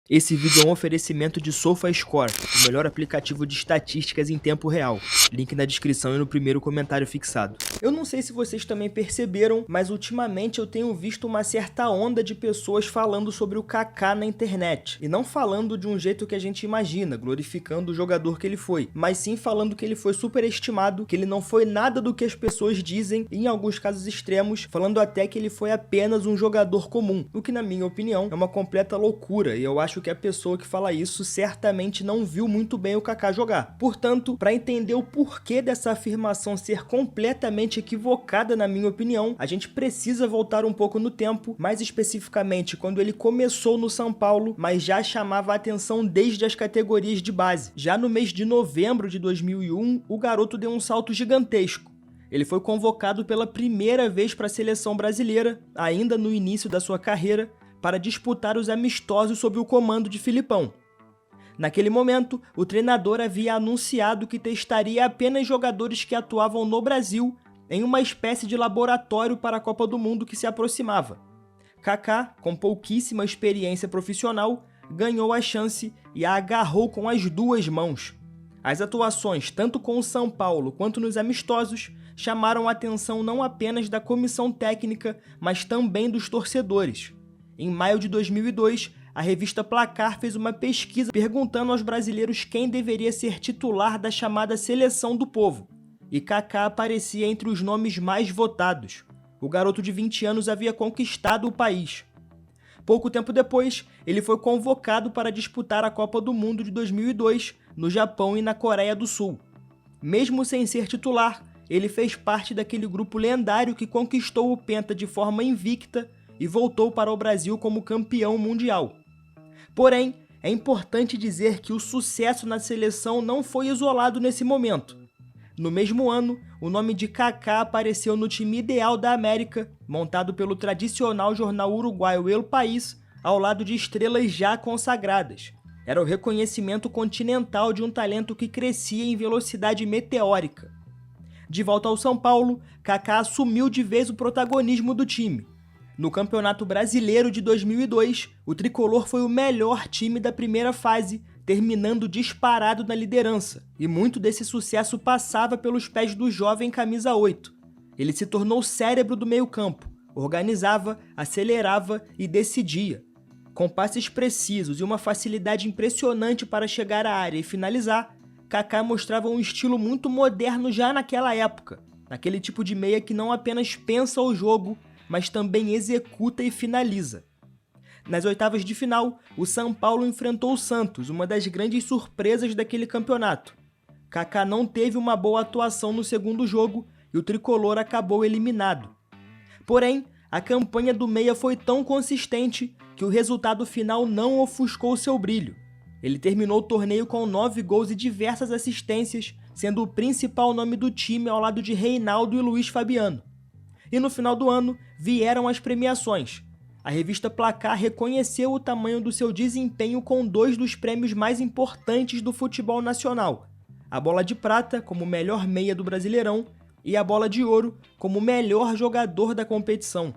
Esse vídeo é um oferecimento de SofaScore, o melhor aplicativo de estatísticas em tempo real. Link na descrição e no primeiro comentário fixado. Eu não sei se vocês também perceberam, mas ultimamente eu tenho visto uma certa onda de pessoas falando sobre o Kaká na internet. E não falando de um jeito que a gente imagina, glorificando o jogador que ele foi, mas sim falando que ele foi superestimado, que ele não foi nada do que as pessoas dizem, e em alguns casos extremos, falando até que ele foi apenas um jogador comum, o que na minha opinião é uma completa loucura, e eu acho que a pessoa que fala isso certamente não viu muito bem o Kaká jogar. Portanto, para entender o porquê dessa afirmação ser completamente equivocada na minha opinião, a gente precisa voltar um pouco no tempo, mais especificamente quando ele começou no São Paulo, mas já chamava a atenção desde as categorias de base. Já no mês de novembro de 2001, o garoto deu um salto gigantesco. Ele foi convocado pela primeira vez para a seleção brasileira, ainda no início da sua carreira, para disputar os amistosos sob o comando de Filipão. Naquele momento, o treinador havia anunciado que testaria apenas jogadores que atuavam no Brasil em uma espécie de laboratório para a Copa do Mundo que se aproximava. Kaká, com pouquíssima experiência profissional, ganhou a chance e a agarrou com as duas mãos. As atuações, tanto com o São Paulo quanto nos amistosos, chamaram a atenção não apenas da comissão técnica, mas também dos torcedores. Em maio de 2002, a revista Placar fez uma pesquisa perguntando aos brasileiros quem deveria ser titular da chamada Seleção do Povo, e Kaká aparecia entre os nomes mais votados. O garoto de 20 anos havia conquistado o país. Pouco tempo depois, ele foi convocado para disputar a Copa do Mundo de 2002 no Japão e na Coreia do Sul. Mesmo sem ser titular, ele fez parte daquele grupo lendário que conquistou o Penta de forma invicta e voltou para o Brasil como campeão mundial. Porém, é importante dizer que o sucesso na seleção não foi isolado nesse momento. No mesmo ano, o nome de Kaká apareceu no time ideal da América, montado pelo tradicional jornal uruguaio El País, ao lado de estrelas já consagradas. Era o reconhecimento continental de um talento que crescia em velocidade meteórica. De volta ao São Paulo, Kaká assumiu de vez o protagonismo do time. No Campeonato Brasileiro de 2002, o tricolor foi o melhor time da primeira fase, terminando disparado na liderança, e muito desse sucesso passava pelos pés do jovem camisa 8. Ele se tornou o cérebro do meio-campo, organizava, acelerava e decidia. Com passes precisos e uma facilidade impressionante para chegar à área e finalizar, Kaká mostrava um estilo muito moderno já naquela época, aquele tipo de meia que não apenas pensa o jogo, mas também executa e finaliza. Nas oitavas de final, o São Paulo enfrentou o Santos, uma das grandes surpresas daquele campeonato. Kaká não teve uma boa atuação no segundo jogo e o tricolor acabou eliminado. Porém, a campanha do meia foi tão consistente que o resultado final não ofuscou seu brilho. Ele terminou o torneio com 9 gols e diversas assistências, sendo o principal nome do time ao lado de Reinaldo e Luiz Fabiano. E no final do ano, vieram as premiações. A revista Placar reconheceu o tamanho do seu desempenho com 2 dos prêmios mais importantes do futebol nacional. A Bola de Prata, como melhor meia do Brasileirão, e a Bola de Ouro, como melhor jogador da competição.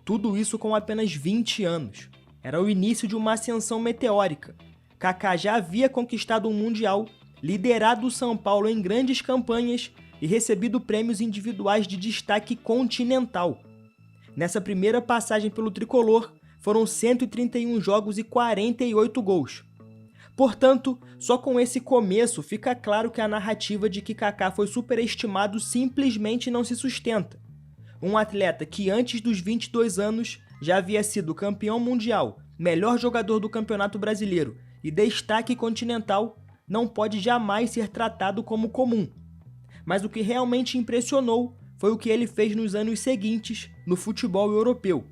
Tudo isso com apenas 20 anos. Era o início de uma ascensão meteórica. Kaká já havia conquistado um Mundial, liderado o São Paulo em grandes campanhas e recebido prêmios individuais de destaque continental. Nessa primeira passagem pelo tricolor, foram 131 jogos e 48 gols. Portanto, só com esse começo fica claro que a narrativa de que Kaká foi superestimado simplesmente não se sustenta. Um atleta que antes dos 22 anos já havia sido campeão mundial, melhor jogador do Campeonato Brasileiro e destaque continental, não pode jamais ser tratado como comum. Mas o que realmente impressionou foi o que ele fez nos anos seguintes no futebol europeu.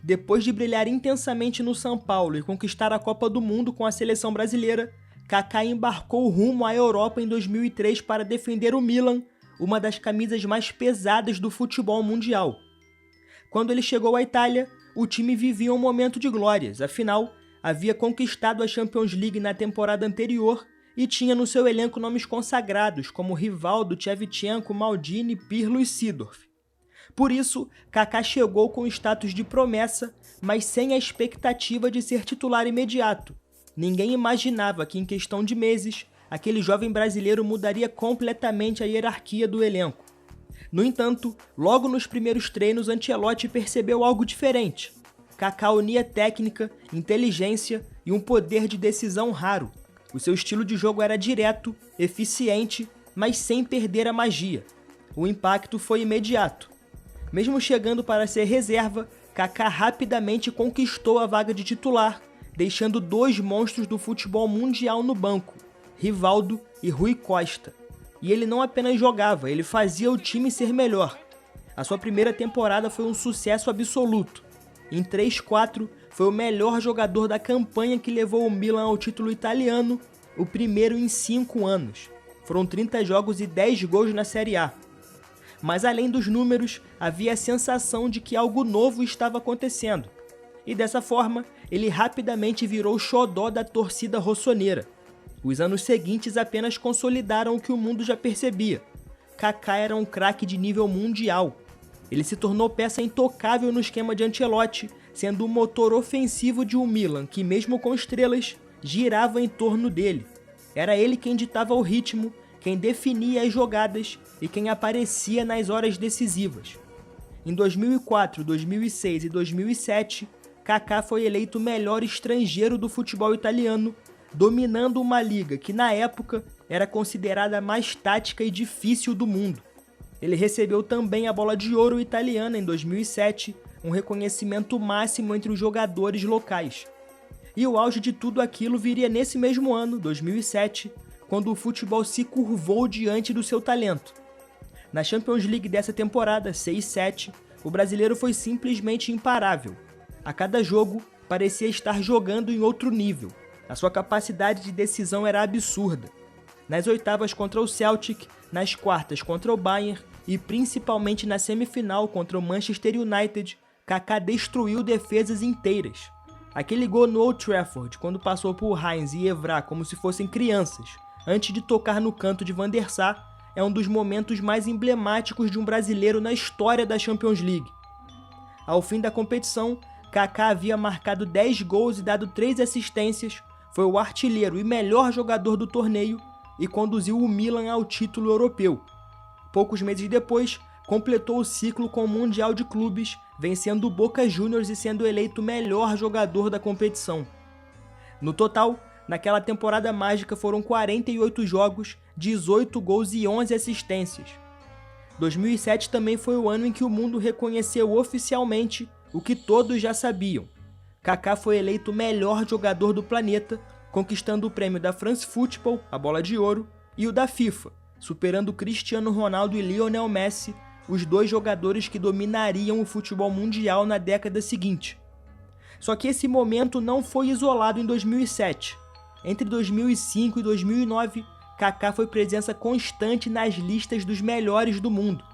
Depois de brilhar intensamente no São Paulo e conquistar a Copa do Mundo com a seleção brasileira, Kaká embarcou rumo à Europa em 2003 para defender o Milan, uma das camisas mais pesadas do futebol mundial. Quando ele chegou à Itália, o time vivia um momento de glórias, afinal, havia conquistado a Champions League na temporada anterior e tinha no seu elenco nomes consagrados como Rivaldo, Shevchenko, Maldini, Pirlo e Seedorf. Por isso, Kaká chegou com status de promessa, mas sem a expectativa de ser titular imediato. Ninguém imaginava que em questão de meses, aquele jovem brasileiro mudaria completamente a hierarquia do elenco. No entanto, logo nos primeiros treinos, Ancelotti percebeu algo diferente. Kaká unia técnica, inteligência e um poder de decisão raro. O seu estilo de jogo era direto, eficiente, mas sem perder a magia. O impacto foi imediato. Mesmo chegando para ser reserva, Kaká rapidamente conquistou a vaga de titular, deixando dois monstros do futebol mundial no banco, Rivaldo e Rui Costa. E ele não apenas jogava, ele fazia o time ser melhor. A sua primeira temporada foi um sucesso absoluto. Em 3-4, foi o melhor jogador da campanha que levou o Milan ao título italiano, o primeiro em 5 anos. Foram 30 jogos e 10 gols na Série A. Mas além dos números, havia a sensação de que algo novo estava acontecendo. E dessa forma, ele rapidamente virou o xodó da torcida rossoneira. Os anos seguintes apenas consolidaram o que o mundo já percebia. Kaká era um craque de nível mundial. Ele se tornou peça intocável no esquema de Ancelotti, sendo o motor ofensivo de um Milan que, mesmo com estrelas, girava em torno dele. Era ele quem ditava o ritmo, quem definia as jogadas e quem aparecia nas horas decisivas. Em 2004, 2006 e 2007, Kaká foi eleito o melhor estrangeiro do futebol italiano, dominando uma liga que na época era considerada a mais tática e difícil do mundo. Ele recebeu também a Bola de Ouro italiana em 2007, um reconhecimento máximo entre os jogadores locais. E o auge de tudo aquilo viria nesse mesmo ano, 2007, quando o futebol se curvou diante do seu talento. Na Champions League dessa temporada, 6-7, o brasileiro foi simplesmente imparável. A cada jogo, parecia estar jogando em outro nível. A sua capacidade de decisão era absurda. Nas oitavas contra o Celtic, nas quartas contra o Bayern e principalmente na semifinal contra o Manchester United, Kaká destruiu defesas inteiras. Aquele gol no Old Trafford, quando passou por Heinz e Evra como se fossem crianças, antes de tocar no canto de Van der Sar, é um dos momentos mais emblemáticos de um brasileiro na história da Champions League. Ao fim da competição, Kaká havia marcado 10 gols e dado 3 assistências, foi o artilheiro e melhor jogador do torneio e conduziu o Milan ao título europeu. Poucos meses depois, completou o ciclo com o Mundial de Clubes, vencendo o Boca Juniors e sendo eleito o melhor jogador da competição. No total, naquela temporada mágica foram 48 jogos, 18 gols e 11 assistências. 2007 também foi o ano em que o mundo reconheceu oficialmente o que todos já sabiam. Kaká foi eleito o melhor jogador do planeta, conquistando o prêmio da France Football, a Bola de Ouro, e o da FIFA, superando Cristiano Ronaldo e Lionel Messi, os dois jogadores que dominariam o futebol mundial na década seguinte. Só que esse momento não foi isolado em 2007. Entre 2005 e 2009, Kaká foi presença constante nas listas dos melhores do mundo.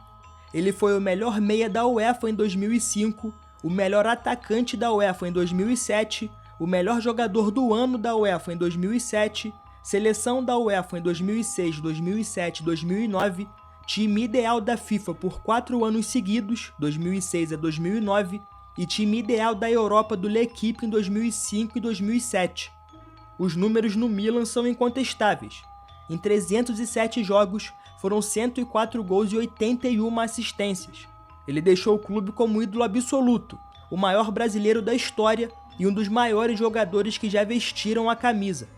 Ele foi o melhor meia da UEFA em 2005, o melhor atacante da UEFA em 2007, o melhor jogador do ano da UEFA em 2007, seleção da UEFA em 2006, 2007 e 2009, time ideal da FIFA por 4 anos seguidos, 2006 a 2009, e time ideal da Europa do L'Équipe em 2005 e 2007. Os números no Milan são incontestáveis. Em 307 jogos, foram 104 gols e 81 assistências. Ele deixou o clube como ídolo absoluto, o maior brasileiro da história e um dos maiores jogadores que já vestiram a camisa.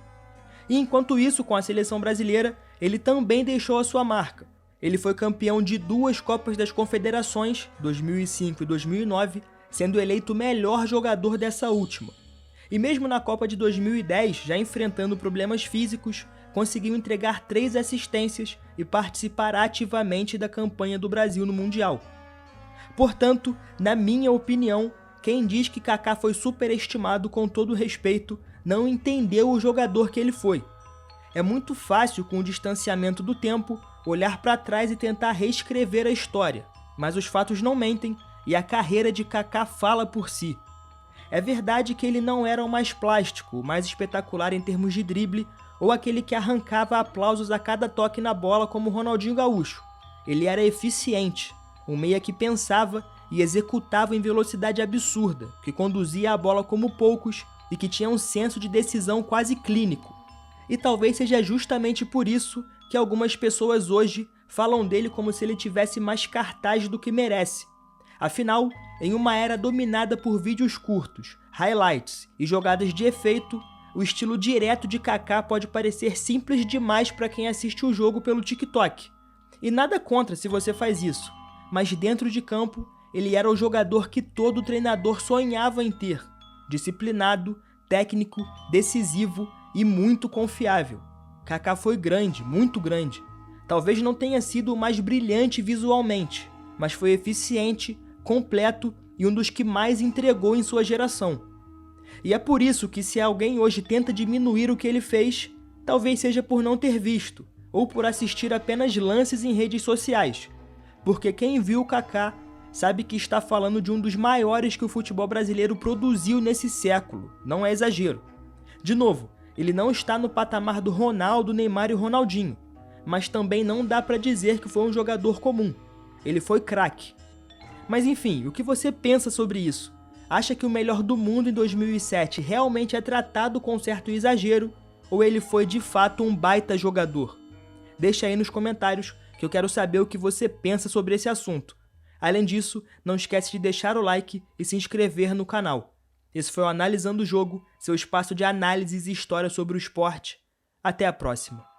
E enquanto isso, com a seleção brasileira, ele também deixou a sua marca. Ele foi campeão de 2 Copas das Confederações, 2005 e 2009, sendo eleito o melhor jogador dessa última. E mesmo na Copa de 2010, já enfrentando problemas físicos, conseguiu entregar 3 assistências e participar ativamente da campanha do Brasil no Mundial. Portanto, na minha opinião, quem diz que Kaká foi superestimado com todo respeito, não entendeu o jogador que ele foi. É muito fácil, com o distanciamento do tempo, olhar para trás e tentar reescrever a história, mas os fatos não mentem e a carreira de Kaká fala por si. É verdade que ele não era o mais plástico, o mais espetacular em termos de drible, ou aquele que arrancava aplausos a cada toque na bola como Ronaldinho Gaúcho. Ele era eficiente, um meia que pensava e executava em velocidade absurda, que conduzia a bola como poucos e que tinha um senso de decisão quase clínico. E talvez seja justamente por isso que algumas pessoas hoje falam dele como se ele tivesse mais cartaz do que merece. Afinal, em uma era dominada por vídeos curtos, highlights e jogadas de efeito, o estilo direto de Kaká pode parecer simples demais para quem assiste o jogo pelo TikTok. E nada contra se você faz isso, mas dentro de campo, ele era o jogador que todo treinador sonhava em ter. Disciplinado, técnico, decisivo e muito confiável. Kaká foi grande, muito grande. Talvez não tenha sido o mais brilhante visualmente, mas foi eficiente, completo e um dos que mais entregou em sua geração. E é por isso que se alguém hoje tenta diminuir o que ele fez, talvez seja por não ter visto, ou por assistir apenas lances em redes sociais. Porque quem viu o Kaká sabe que está falando de um dos maiores que o futebol brasileiro produziu nesse século, não é exagero. De novo, ele não está no patamar do Ronaldo, Neymar e Ronaldinho, mas também não dá para dizer que foi um jogador comum. Ele foi craque. Mas enfim, o que você pensa sobre isso? Acha que o melhor do mundo em 2007 realmente é tratado com certo exagero, ou ele foi de fato um baita jogador? Deixa aí nos comentários que eu quero saber o que você pensa sobre esse assunto. Além disso, não esquece de deixar o like e se inscrever no canal. Esse foi o Analisando o Jogo, seu espaço de análises e história sobre o esporte. Até a próxima!